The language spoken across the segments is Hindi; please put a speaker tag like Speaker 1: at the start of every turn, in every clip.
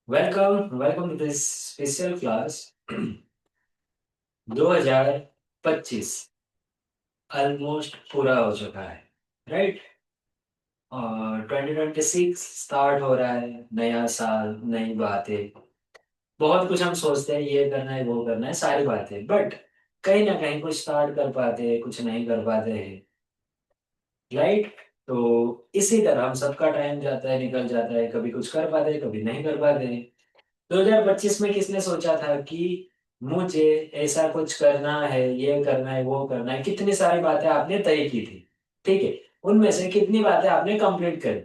Speaker 1: Welcome to this special class 2025 almost पूरा हो चुका है, राइट। और 2026 स्टार्ट हो रहा है, नया साल, नई बातें। बहुत कुछ हम सोचते हैं, ये करना है, वो करना है, सारी बातें, बट कहीं ना कहीं कुछ स्टार्ट कर पाते हैं, कुछ नहीं कर पाते हैं, राइट। तो इसी तरह हम सबका टाइम जाता है, निकल जाता है, कभी कुछ कर पाते हैं, कभी नहीं कर पाते हैं। 2025 में किसने सोचा था कि मुझे ऐसा कुछ करना है, ये करना है, वो करना है। कितनी सारी बातें आपने तय की थी, ठीक है। उनमें से कितनी बातें आपने कंप्लीट करी।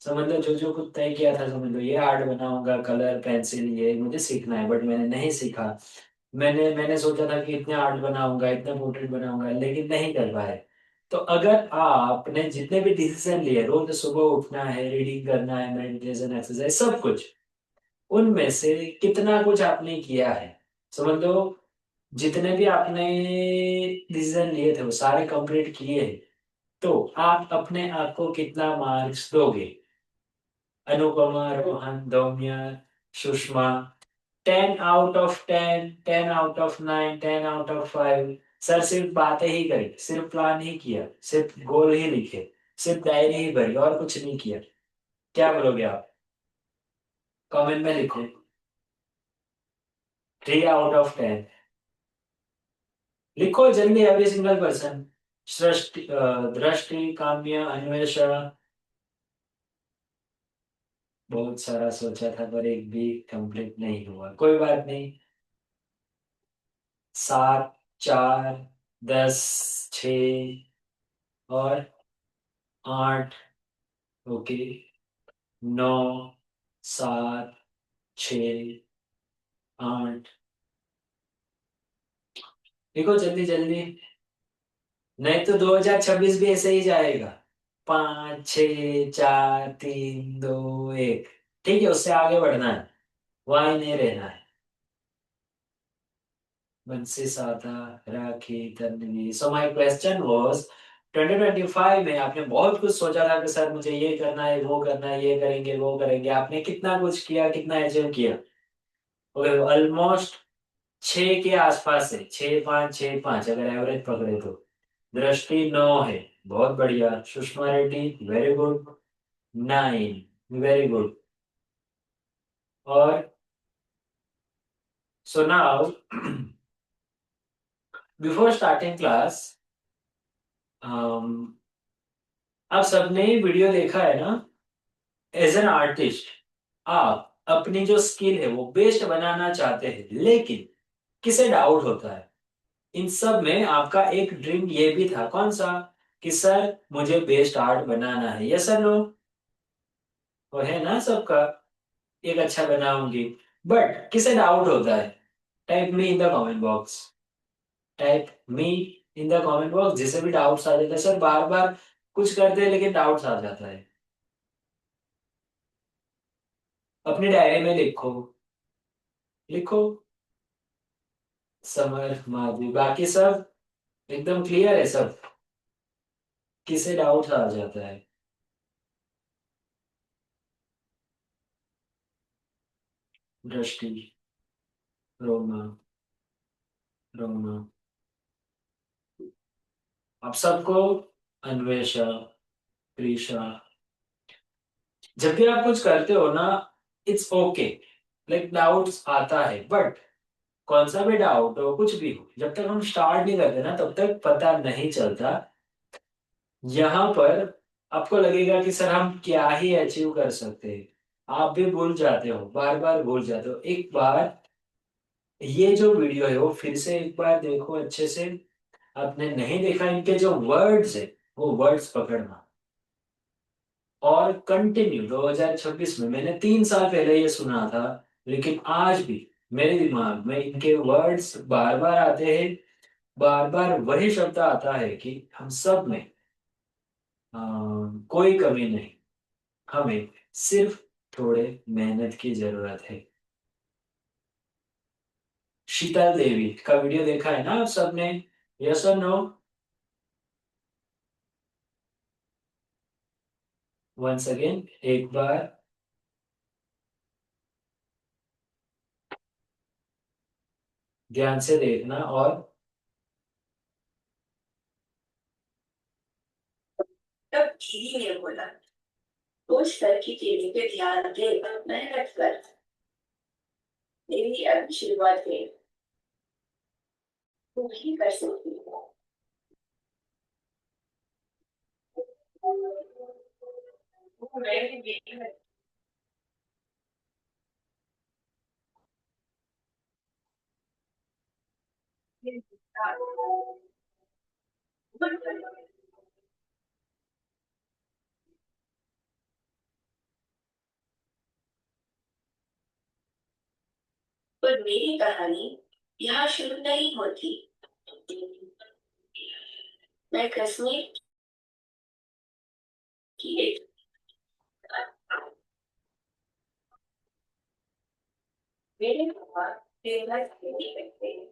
Speaker 1: समझ लो, जो जो कुछ तय किया था, समझ लो ये आर्ट बनाऊंगा, कलर पेंसिल ये मुझे सीखना है, बट मैंने नहीं सीखा। मैंने सोचा था कि इतने आर्ट बनाऊंगा, इतने पोर्ट्रेट बनाऊंगा, लेकिन नहीं कर पाए। तो अगर आपने जितने भी डिसीजन लिए, रोज सुबह उठना है, रीडिंग करना है, मेडिटेशन, एक्सरसाइज, सब कुछ, उनमें से कितना कुछ आपने किया है, समझ लो। जितने भी आपने डिसीजन लिए थे वो सारे कंप्लीट किए हैं। तो आप अपने आप को कितना मार्क्स दोगे? Anupama, Rohan, Daumya, Sushma. 10 out of 10, 10 out of 9, 10 out of 5। Sir सिर्फ बातें ही करी, सिर्फ प्लान ही किया, सिर्फ गोल ही लिखे, सिर्फ डायरी ही भरी, और कुछ नहीं किया। क्या बोलोगे आप? कमेंट में लिखो। 3 आउट ऑफ 10। लिखो जल्दी, एवरी सिंगल पर्सन। सृष्टि, दृष्टि, काम्य, अन्वेषा। बहुत सारा सोचा था पर एक भी कंप्लीट नहीं हुआ, कोई बात नहीं। 7, 4, 10, 6 और 8। ओके। 9, 7, 6, 8। लिखो जल्दी जल्दी, नहीं तो 2026 भी ऐसे ही जाएगा। 5, 6, 4, 3, 2, 1। ठीक है, उससे आगे बढ़ना है, वहीं नहीं रहना है। Bansi Sadha, Rakhi, Tanvi. So my question was, 2025 में आपने बहुत कुछ सोचा था कि सर मुझे ये करना है, वो करना है, ये करेंगे, वो करेंगे। आपने कितना कुछ किया, कितना अचीव किया? ऑलमोस्ट 6 के आसपास है। 6, 5, 6, 5 अगर एवरेज पकड़े तो। दृष्टि 9 है, बहुत बढ़िया। Sushma Reddy, very good. 9, very good. और so now before starting class, आप सबने वीडियो देखा है ना? एज एन आर्टिस्ट, आप अपनी जो स्किल है वो बेस्ट बनाना चाहते हैं, लेकिन किसे डाउट होता है? इन सब में आपका एक ड्रीम ये भी था, कौन सा? कि सर मुझे बेस्ट आर्ट बनाना है, यस सर नो? वो है ना सबका, एक अच्छा बनाऊंगी। बट किसे डाउट होता है? Type me in the comment box. Type me in the comment box, जिसे भी डाउट्स आ जाते हैं, सर बार बार कुछ करते हैं लेकिन डाउट्स आ जाता है। अपनी डायरी में लिखो, लिखो। समर, माधवी, बाकी सब एकदम क्लियर है सब? किसे डाउट आ जाता है? दृष्टि, रोमा, रोमा, आप सबको। अन्वेषा, प्रीशा। जब भी आप कुछ करते हो ना, इट्स ओके, लाइक डाउट्स आता है, बट कौन सा भी डाउट हो, कुछ भी हो, जब तक हम स्टार्ट नहीं करते ना, तब तक पता नहीं चलता। यहाँ पर आपको लगेगा कि सर हम क्या ही अचीव कर सकते हैं। आप भी भूल जाते हो, बार बार भूल जाते हो। एक बार ये जो वीडियो है वो फिर से एक बार देखो अच्छे से। आपने नहीं देखा, इनके जो वर्ड्स है वो वर्ड्स पकड़ना, और कंटिन्यू। 2026 में मैंने 3 साल पहले ये सुना था, लेकिन आज भी मेरे दिमाग में इनके वर्ड्स बार बार आते हैं। बार बार वही शब्द आता है कि हम सब में अ, कोई कमी नहीं, हमें सिर्फ थोड़े मेहनत की जरूरत है। शीतल देवी का वीडियो देखा है ना आप सबने? यस और नो? वंस अगेन, एक बार, ध्यान से देखना। और
Speaker 2: तब दीदी ने बोला, उस सर की टीवी पे ध्यान दे, मेहनत कर, मेरी अभी शुरुआत है, तू भी कर सकती है। पर मेरी कहानी यहाँ शुरू नहीं होती। मैं कश्मीर की एक, मेरे पापा दिन भर खेती करते हैं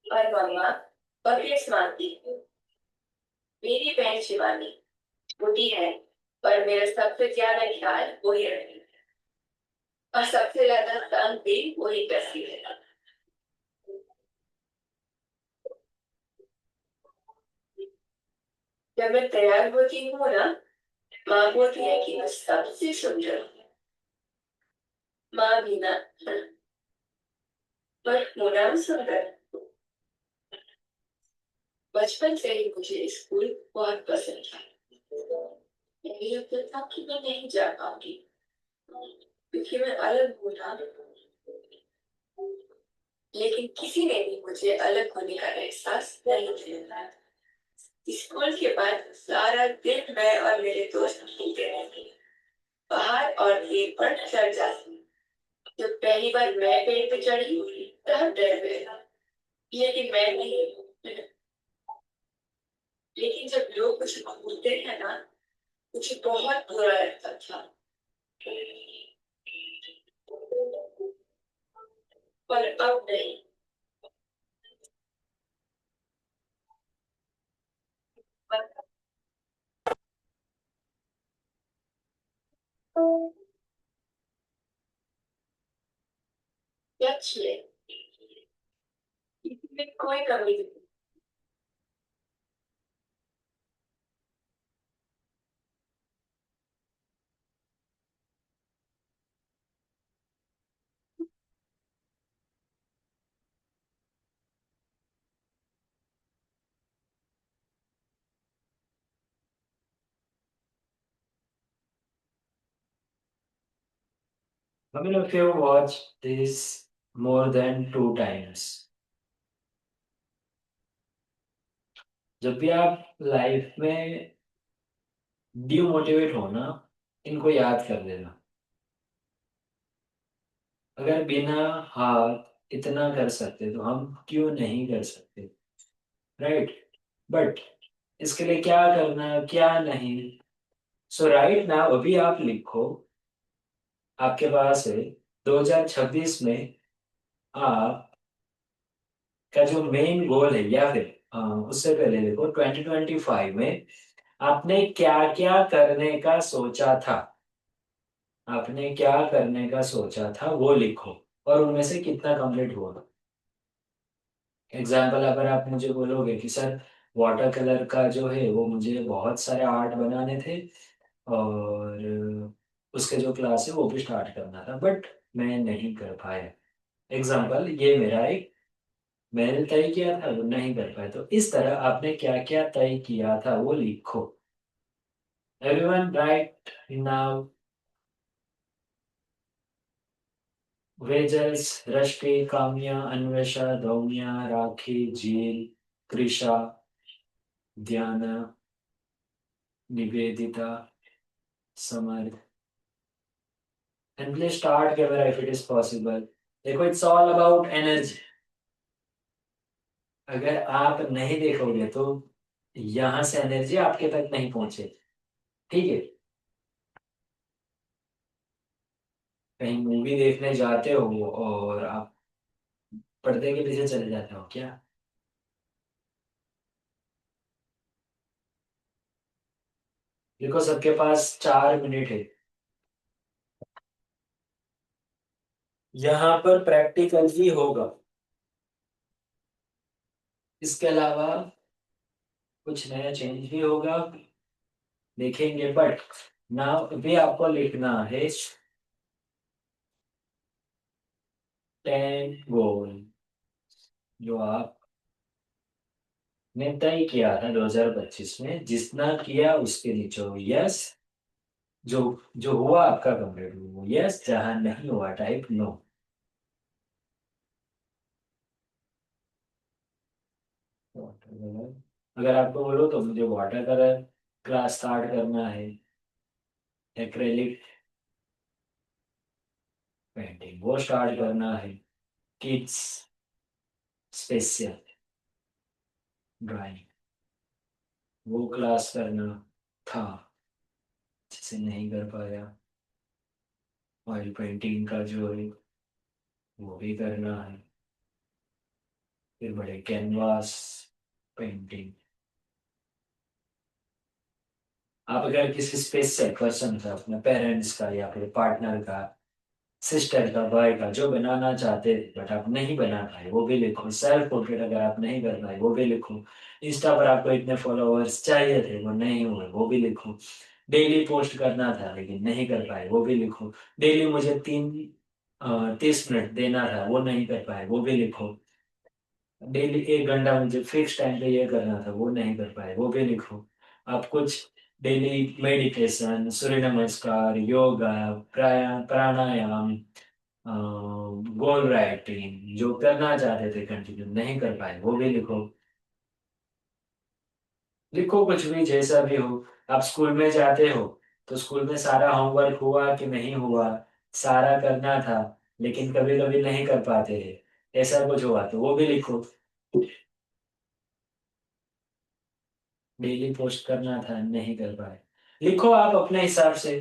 Speaker 2: और मम्मा बकेट्स मारती है। मेरी बहन शिवानी छोटी है, पर मेरा सबसे ज्यादा ख्याल वही रखती है और सबसे ज्यादा तंग भी वही करती है। जब मैं तैयार होती हूँ ना, माँ बोलती है कि मैं सबसे सुंदर हूँ। माँ भी ना, पर होना सुंदर। बचपन से ही मुझे स्कूल बहुत पसंद था। मुझे लगता था कि मैं नहीं जा पाऊंगी, क्योंकि मैं अलग हूँ ना। लेकिन किसी ने भी मुझे अलग होने का एहसास नहीं दिलाया। स्कूल के बाद सारा दिन मैं और मेरे दोस्त खेलते रहते, बाहर और खेत पर चढ़ जाते। जब पहली बार मैं पेड़ पे चढ़ी तब डर गया, लेकिन मैं नहीं। लेकिन जब लोग कुछ बोलते हैं ना, मुझे बहुत बुरा लगता था। पर अब नहीं। अच्छी है, इसमें कोई कमी नहीं।
Speaker 1: I mean, if you watch this more than 2 times, जब भी आप लाइफ में डिमोटिवेट हो ना, इनको याद कर लेना। अगर बिना हाथ इतना कर सकते तो हम क्यों नहीं कर सकते, राइट? बट इसके लिए क्या करना क्या नहीं। सो राइट नाउ अभी आप लिखो, आपके पास है 2026 में आप का जो मेन गोल है, या फिर उससे पहले देखो 2025 में आपने क्या क्या करने का सोचा था। आपने क्या करने का सोचा था वो लिखो, और उनमें से कितना कंप्लीट हुआ। एग्जाम्पल, अगर आप मुझे बोलोगे कि सर वाटर कलर का जो है वो मुझे बहुत सारे आर्ट बनाने थे, और उसके जो क्लास है वो भी स्टार्ट करना था, बट मैं नहीं कर पाया। एग्जाम्पल, ये मेरा एक, मैंने तय किया था वो नहीं कर पाया, तो इस तरह आपने क्या क्या तय किया था वो लिखो। Everyone right now. वेजल्स, रश्मि, काम्या, अन्वेषा, धौम्या, राखी, झील, कृषा, ध्याना, Nivedita, summer. And please start camera if it is possible. देखो, इट्स ऑल अबाउट एनर्जी। अगर आप नहीं देखोगे तो यहाँ से एनर्जी आपके तक नहीं पहुंचे, ठीक है? कहीं मूवी देखने जाते हो और आप पर्दे के पीछे चले जाते हो क्या? देखो सबके पास 4 मिनट है। यहाँ पर प्रैक्टिकल भी होगा, इसके अलावा कुछ नया चेंज भी होगा, देखेंगे। बट ना भी आपको लिखना है 10 गोल जो आपने तय किया था 2025 में, जितना किया उसके नीचे हो यस, जो जो हुआ आपका कंप्लीट हुआ यस, जहां नहीं हुआ टाइप नो। अगर आपको बोलो तो मुझे वाटर कलर क्लास स्टार्ट करना है, एक्रेलिक पेंटिंग वो स्टार्ट करना है, किड्स स्पेशल ड्राइंग वो क्लास करना था, जिसे नहीं कर पाया। ऑयल पेंटिंग का जो है वो भी करना है। फिर बड़े कैनवास पेंटिंग, आप अगर किसी स्पेशल पर्सन का, अपने पेरेंट्स का या फिर पार्टनर का, सिस्टर का, भाई का जो बनाना चाहते थे बट आप नहीं बना पाए वो भी लिखो। सेल्फ पोर्ट्रेट अगर आप नहीं कर पाए वो भी लिखो। इंस्टा पर आपको इतने फॉलोअर्स चाहिए थे वो नहीं हुए वो भी लिखो। डेली पोस्ट करना था लेकिन नहीं कर पाए वो भी लिखो। डेली मुझे 30 मिनट देना था वो नहीं कर पाए वो भी लिखो। डेली 1 घंटा मुझे फिक्स टाइम पे ये करना था वो नहीं कर पाए वो भी लिखो। आप कुछ डेली मेडिटेशन, सूर्य नमस्कार, योगा, प्राणायाम, गोल राइटिंग जो करना चाहते थे कंटिन्यू नहीं कर पाए वो भी लिखो। लिखो कुछ भी जैसा भी हो। आप स्कूल में जाते हो तो स्कूल में सारा होमवर्क हुआ कि नहीं हुआ, सारा करना था लेकिन कभी कभी नहीं कर पाते हैं, ऐसा कुछ हुआ तो वो भी लिखो। डेली पोस्ट करना था नहीं कर पाए, लिखो आप अपने हिसाब से।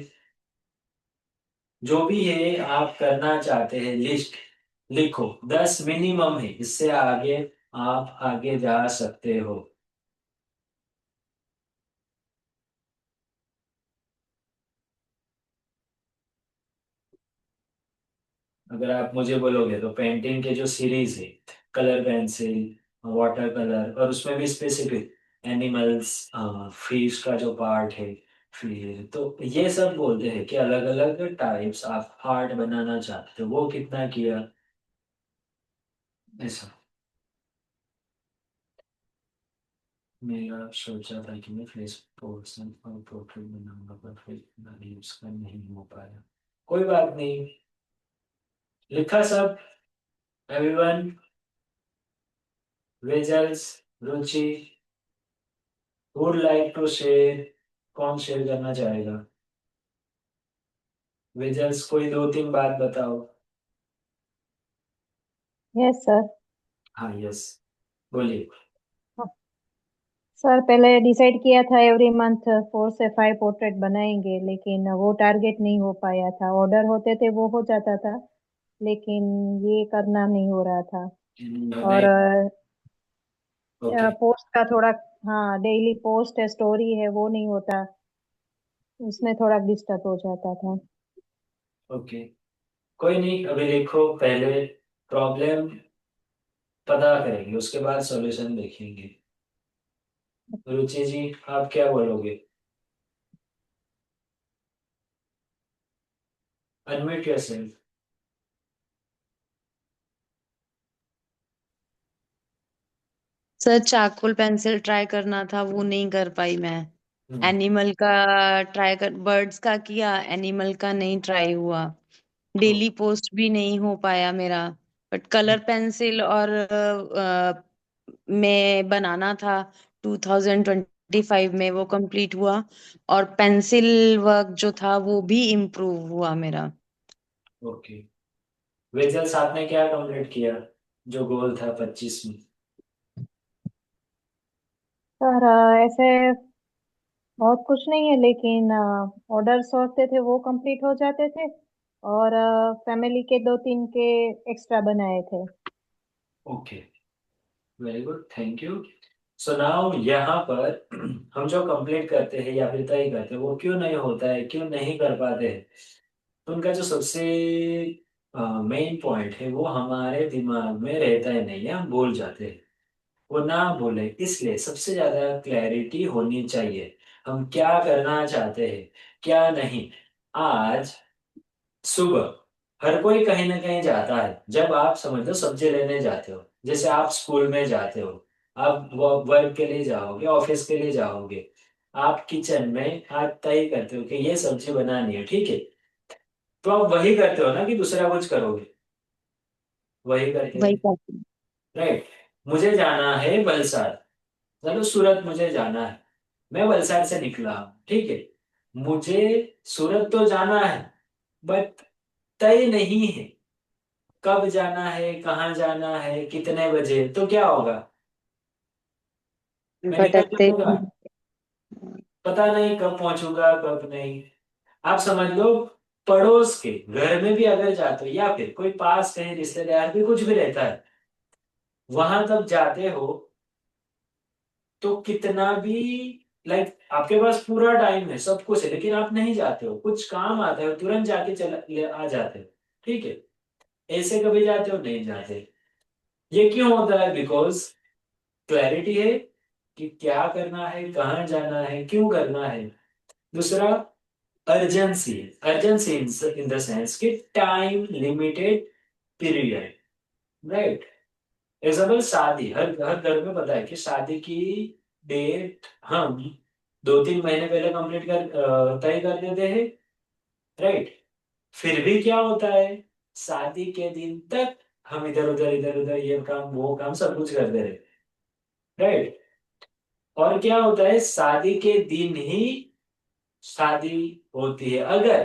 Speaker 1: जो भी है आप करना चाहते हैं लिस्ट लिखो, 10 मिनिमम है, इससे आगे आप आगे जा सकते हो। अगर आप मुझे बोलोगे तो पेंटिंग के जो सीरीज है, कलर पेंसिल, वाटर कलर, और उसमें भी स्पेसिफिक एनिमल्स, फिश का जो पार्ट है, फिर तो ये सब बोलते हैं कि अलग अलग टाइप्स आप आर्ट बनाना चाहते हो, वो कितना किया ऐसा। मेरा सोचा था कि मैं फेस पोर्शन और पोर्ट्रेट बनाऊंगा पर फिर नहीं उसका नहीं हो पाया। कोई बात नहीं, लिखा सब। एवरीवन, विजल्स, Ruchi, would like to share. कौन शेयर करना चाहेगा? विजल्स, कोई 2-3 बात बताओ।
Speaker 3: Yes sir.
Speaker 1: हाँ यस, बोलिए।
Speaker 3: सर पहले डिसाइड किया था एवरी मंथ 4 से 5 पोर्ट्रेट बनाएंगे, लेकिन वो टारगेट नहीं हो पाया था। ऑर्डर होते थे वो हो जाता था, लेकिन ये करना नहीं हो रहा था। और
Speaker 1: ओके।
Speaker 3: पोस्ट का थोड़ा, हाँ डेली पोस्ट है, स्टोरी है, वो नहीं होता, उसमें थोड़ा डिस्टर्ब हो जाता था।
Speaker 1: ओके, कोई नहीं, अभी देखो पहले प्रॉब्लम पता करेंगे उसके बाद सॉल्यूशन देखेंगे। रुचि जी, आप क्या बोलोगे? Unmute yourself.
Speaker 4: Sir charcoal pencil try करना था, वो नहीं कर पाई मैं।
Speaker 1: हम्म।
Speaker 4: एनिमल का ट्राई कर, बर्ड्स का किया, एनिमल का नहीं ट्राई हुआ। डेली पोस्ट भी नहीं हो पाया मेरा। बट कलर पेंसिल और में बनाना था 2025 में, वो कंप्लीट हुआ। और पेंसिल वर्क जो था वो भी इम्प्रूव हुआ मेरा।
Speaker 1: ओके, विजल्स आपने क्या कंप्लीट किया जो गोल था 25 में?
Speaker 3: सर ऐसे बहुत कुछ नहीं है, लेकिन ऑर्डर्स होते थे वो कंप्लीट हो जाते थे, और फैमिली के 2-3 के एक्स्ट्रा बनाए थे।
Speaker 1: Okay, very good, thank you. So now यहाँ पर हम जो कंप्लीट करते हैं या फिर तय करते हैं वो क्यों नहीं होता है, क्यों नहीं कर पाते हैं, तो उनका जो सबसे मेन पॉइंट है वो हमारे दिमाग में रहता ही नहीं है, हम भूल जाते हैं। वो ना भूले इसलिए सबसे ज्यादा क्लैरिटी होनी चाहिए, हम क्या करना चाहते हैं क्या नहीं। आज सुबह हर कोई कहीं ना कहीं जाता है, जब आप समझ लो सब्जी लेने जाते हो, जैसे आप स्कूल में जाते हो, आप वर्क के लिए जाओगे, ऑफिस के लिए जाओगे, आप किचन में आज तय करते हो कि ये सब्जी बनानी है, ठीक है। तो आप वही करते हो ना कि दूसरा कुछ करोगे, वही करते हो,
Speaker 4: वही करती हूँ।
Speaker 1: राइट। मुझे जाना है वलसाड, चलो सूरत मुझे जाना है, मैं वलसाड से निकला हूँ, ठीक है। मुझे सूरत तो जाना है, बट तय नहीं है कब जाना है, कहाँ जाना है, कितने बजे, तो क्या होगा, मैं निकल
Speaker 4: भटकते
Speaker 1: जाऊंगा, पता नहीं कब पहुंचूंगा कब नहीं। आप समझ लो, पड़ोस के घर में भी अगर जाते हो या फिर कोई पास कहीं रिश्तेदार भी कुछ भी रहता है, वहां तब जाते हो तो कितना भी, लाइक आपके पास पूरा टाइम है, सब कुछ है, लेकिन आप नहीं जाते हो, कुछ काम आता है तुरंत जाके आ जाते हो, ठीक है। ऐसे कभी जाते हो, नहीं जाते। ये क्यों होता है, बिकॉज क्लैरिटी है कि क्या करना है, कहाँ जाना है, क्यों करना है। दूसरा urgency, urgency in the sense कि time limited period, right. Example शादी, हर हर घर में पता है कि शादी की डेट हम 2-3 महीने पहले कंप्लीट तय कर देते हैं, राइट। फिर भी क्या होता है, शादी के दिन तक हम इधर उधर ये काम वो काम सब कुछ करते रहे, राइट। और क्या होता है, शादी के दिन ही शादी होती है, अगर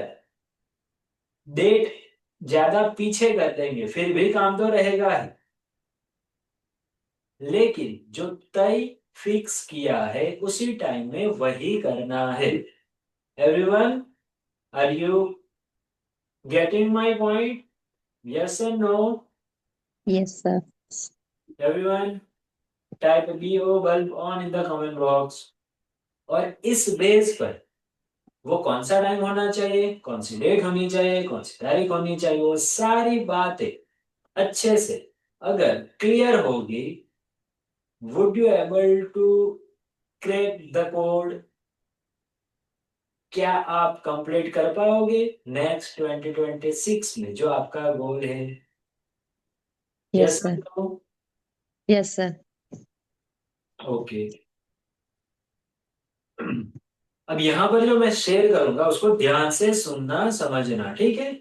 Speaker 1: डेट ज्यादा पीछे कर देंगे फिर भी काम तो रहेगा ही, लेकिन जो तय फिक्स किया है उसी टाइम में वही करना है। Everyone, are you getting my point, yes और no?
Speaker 4: Yes sir.
Speaker 1: Everyone type B O bulb on in the comment box. और इस बेस पर वो कौन सा टाइम होना चाहिए, कौन सी डेट होनी चाहिए, कौन सी तारीख होनी चाहिए, वो सारी बातें अच्छे से अगर क्लियर होगी, would you able to crack the code, क्या आप कंप्लीट कर पाओगे नेक्स्ट 2026 में जो आपका गोल है,
Speaker 4: yes
Speaker 1: yes
Speaker 4: sir.
Speaker 1: No?
Speaker 4: Yes sir.
Speaker 1: Okay. अब यहाँ पर जो मैं शेयर करूंगा उसको ध्यान से सुनना समझना, ठीक है।